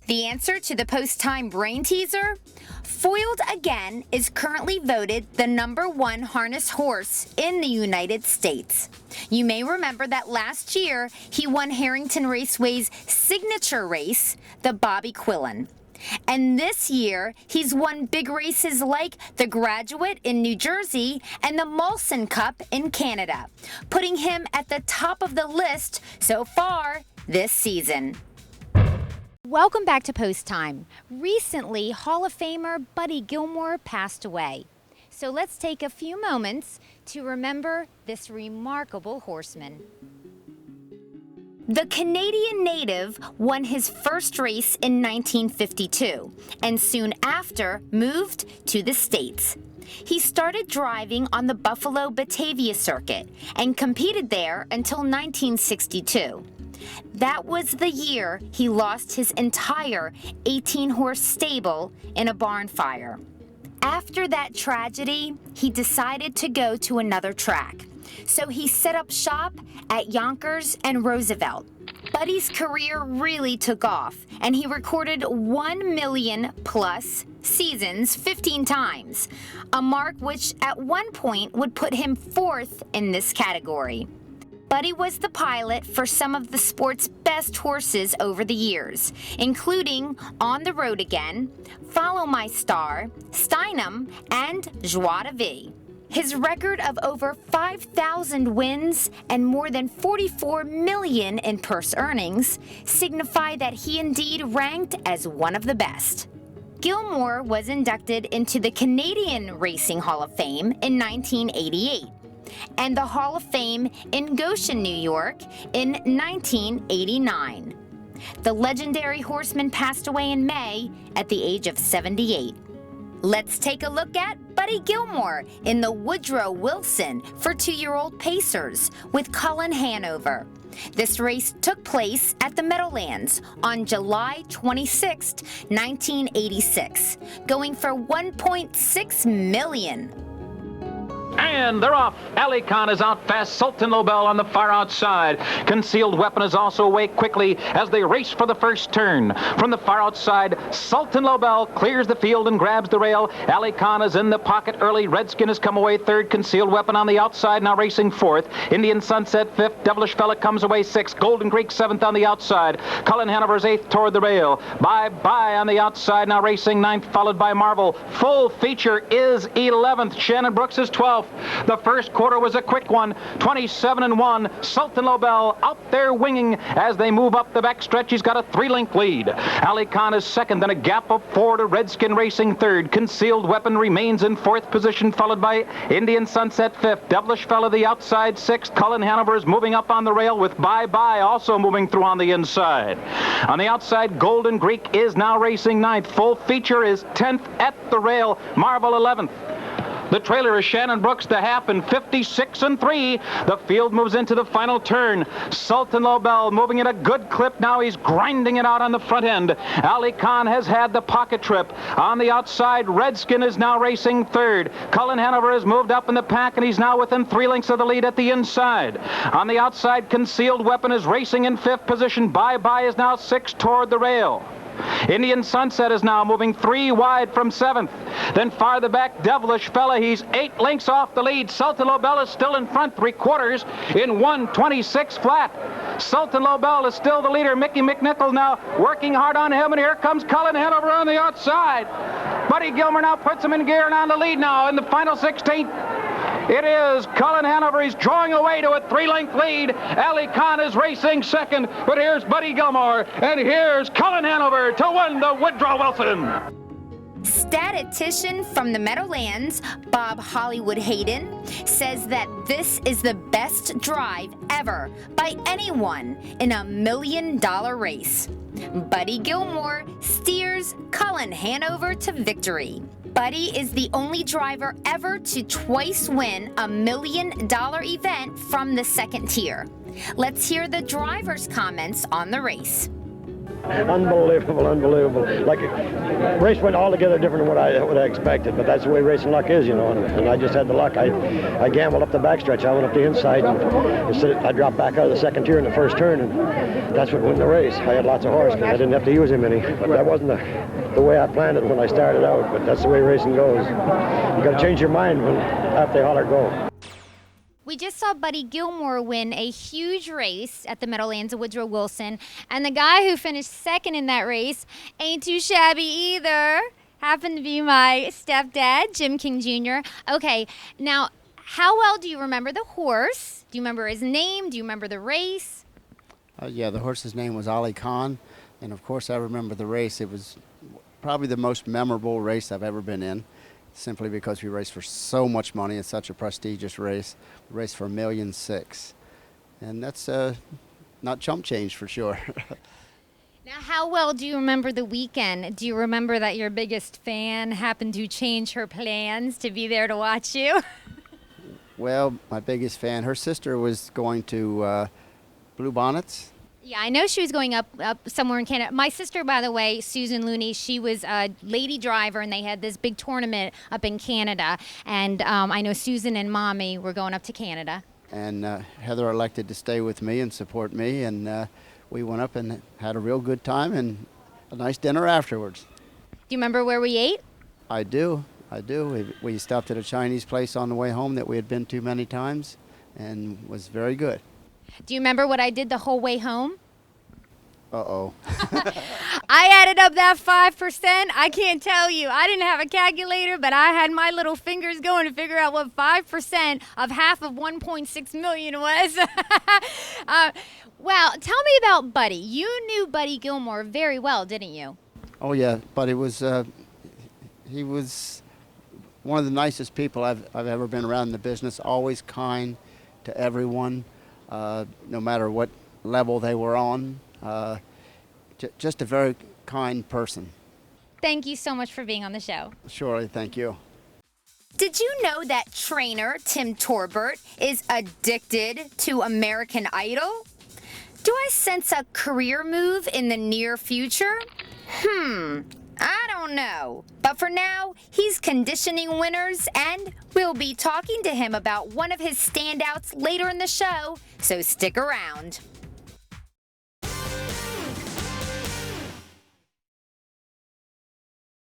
The answer to the post-time brain teaser? Foiled Again is currently voted the #1 harness horse in the United States. You may remember that last year he won Harrington Raceway's signature race, the Bobby Quillin. And this year, he's won big races like the Graduate in New Jersey and the Molson Cup in Canada, putting him at the top of the list so far this season. Welcome back to Post Time. Recently, Hall of Famer Buddy Gilmore passed away. So let's take a few moments to remember this remarkable horseman. The Canadian native won his first race in 1952 and soon after moved to the States. He started driving on the Buffalo Batavia circuit and competed there until 1962. That was the year he lost his entire 18-horse stable in a barn fire. After that tragedy, he decided to go to another track. So he set up shop at Yonkers and Roosevelt. Buddy's career really took off, and he recorded 1 million plus seasons 15 times, a mark which at one point would put him fourth in this category. Buddy was the pilot for some of the sport's best horses over the years, including On the Road Again, Follow My Star, Steinem, and Joie de Vie. His record of over 5,000 wins and more than $44 million in purse earnings signify that he indeed ranked as one of the best. Gilmore was inducted into the Canadian Racing Hall of Fame in 1988. And the Hall of Fame in Goshen, New York in 1989. The legendary horseman passed away in May at the age of 78. Let's take a look at Buddy Gilmore in the Woodrow Wilson for 2-year-old Pacers with Cullin Hanover. This race took place at the Meadowlands on July 26, 1986, going for $1.6 million. And they're off. Ali Khan is out fast. Sultan Lobel on the far outside. Concealed Weapon is also away quickly as they race for the first turn. From the far outside, Sultan Lobel clears the field and grabs the rail. Ali Khan is in the pocket early. Redskin has come away third. Concealed Weapon on the outside, now racing fourth. Indian Sunset fifth. Devilish Fella comes away sixth. Golden Greek seventh on the outside. Cullin Hanover's eighth toward the rail. Bye-bye on the outside, now racing ninth, followed by Marvel. Full feature is 11th. Shannon Brooks is 12th. The first quarter was a quick one, 27-1. Sultan Lobel out there winging as they move up the backstretch. He's got a 3-length lead. Ali Khan is second, then a gap of 4 to Redskin racing third. Concealed Weapon remains in fourth position, followed by Indian Sunset fifth. Devilish Fella the outside sixth. Cullin Hanover is moving up on the rail with Bye-Bye also moving through on the inside. On the outside, Golden Greek is now racing ninth. Full feature is 10th at the rail. Marvel 11th. The trailer is Shannon Brooks, the half, in 56-3. The field moves into the final turn. Sultan Lobel moving at a good clip. Now he's grinding it out on the front end. Ali Khan has had the pocket trip. On the outside, Redskin is now racing third. Cullin Hanover has moved up in the pack, and he's now within 3 lengths of the lead at the inside. On the outside, Concealed Weapon is racing in fifth position. Bye-Bye is now sixth toward the rail. Indian Sunset is now moving 3 wide from 7th. Then farther back, Devilish Fella. He's 8 lengths off the lead. Sultan Lobel is still in front, 3/4 in 1:26 flat. Sultan Lobel is still the leader. Mickey McNichol now working hard on him, and here comes Cullin Hanover on the outside. Buddy Gilmore now puts him in gear and on the lead now in the final 16th. It is Cullin Hanover. He's drawing away to a 3-length lead. Ali Khan is racing second, but here's Buddy Gilmore, and here's Cullin Hanover to win the Woodrow Wilson. Statistician from the Meadowlands, Bob Hollywood Hayden, says that this is the best drive ever by anyone in a $1 million race. Buddy Gilmore steers Cullin Hanover to victory. Buddy is the only driver ever to twice win a $1 million event from the second tier. Let's hear the driver's comments on the race. Unbelievable. Like, race went altogether different than what I expected, but that's the way racing luck is, and I just had the luck. I gambled up the backstretch. I went up the inside, and I dropped back out of the second tier in the first turn, and that's what won the race. I had lots of horse, because I didn't have to use him any, but that wasn't the way I planned it when I started out, but that's the way racing goes. You got to change your mind after they holler go. We just saw Buddy Gilmore win a huge race at the Meadowlands of Woodrow Wilson, and the guy who finished second in that race ain't too shabby either. Happened to be my stepdad, Jim King Jr. Okay, now, how well do you remember the horse? Do you remember his name? Do you remember the race? Yeah, the horse's name was Ali Khan, and of course I remember the race. It was probably the most memorable race I've ever been in, simply because we raced for so much money. It's such a prestigious race. We raced for $1.6 million, and that's not chump change for sure. Now, how well do you remember the weekend? Do you remember that your biggest fan happened to change her plans to be there to watch you? Well, my biggest fan, her sister was going to Blue Bonnets. Yeah, I know she was going up somewhere in Canada. My sister, by the way, Susan Looney, she was a lady driver, and they had this big tournament up in Canada. And I know Susan and Mommy were going up to Canada. And Heather elected to stay with me and support me, and we went up and had a real good time and a nice dinner afterwards. Do you remember where we ate? I do. We stopped at a Chinese place on the way home that we had been to many times, and was very good. Do you remember what I did the whole way home? Uh-oh. I added up that 5%. I can't tell you. I didn't have a calculator, but I had my little fingers going to figure out what 5% of half of 1.6 million was. Well, tell me about Buddy. You knew Buddy Gilmore very well, didn't you? Oh, yeah, but he was one of the nicest people I've ever been around in the business, always kind to everyone. No matter what level they were on, just a very kind person. Thank you so much for being on the show. Surely, thank you. Did you know that trainer Tim Torbert is addicted to American Idol? Do I sense a career move in the near future? I don't know. But for now, he's conditioning winners, and we'll be talking to him about one of his standouts later in the show, so stick around.